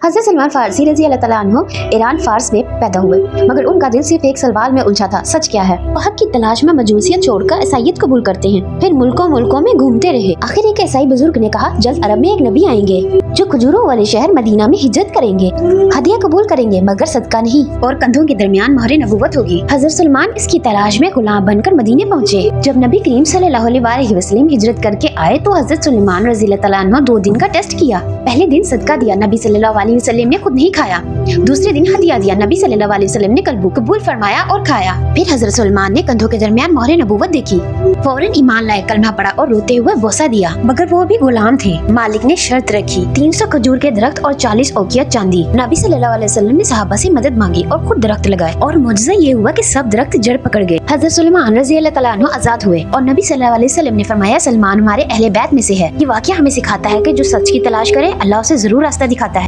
हज़रत सलमान फारसी रज़ी अल्लाह तआला अन्हु ईरान फारस में पैदा हुए, मगर उनका दिल सिर्फ एक सवाल में उलझा था, सच क्या है। वो हक की तलाश में मजूसियत छोड़कर ईसाईयत कबूल करते हैं, फिर मुल्कों मुल्कों में घूमते रहे। आखिर एक ईसाई बुजुर्ग ने कहा, जल्द अरब में एक नबी आएंगे जो खजूरों वाले शहर मदीना में हिजरत करेंगे, हदिया कबूल करेंगे मगर सदका नहीं, और कंधों के दरमियान मोहर नबुव्वत होगी। हज़रत सलमान इसकी तलाश में गुलाम बनकर मदीने पहुँचे। जब नबी करीम सल्लल्लाहु अलैहि वसल्लम हिजरत करके आए तो हज़रत सलमान रज़ी अल्लाह तआला अन्हु 2 दिन का टेस्ट किया। पहले दिन सदका दिया, नबी सल्लल्लाहु अलैहि वसल्लम ने खुद नहीं खाया। दूसरे दिन हदिया दिया, नबी सल्लल्लाहु अलैहि वसल्लम ने कबूल फरमाया और खाया। फिर हज़रत सलमान ने कंधों के दरमियान मोहर नबुव्वत देखी, फौरन ईमान लाए, कलमा पड़ा और रोते हुए बोसा दिया, मगर वो भी गुलाम थे। मालिक ने शर्त रखी, 300 खजूर के दरख्त और 40 औकियत चांदी। नबी सल्लल्लाहु अलैहि वसल्लम ने सहाबा से मदद मांगी और खुद दरख्त लगाए, और मुआजिज़ा ये हुआ कि सब दरख्त जड़ पकड़ गए। हज़रत सलमान रज़ी अल्लाह तआला अन्हु आजाद हुए और नबी सल्लल्लाहु अलैहि वसल्लम ने फरमाया, सलमान हमारे अहले बैत में से है। ये वाक़या हमें सिखाता है कि जो सच की तलाश करे अल्लाह उसे जरूर रास्ता दिखाता है।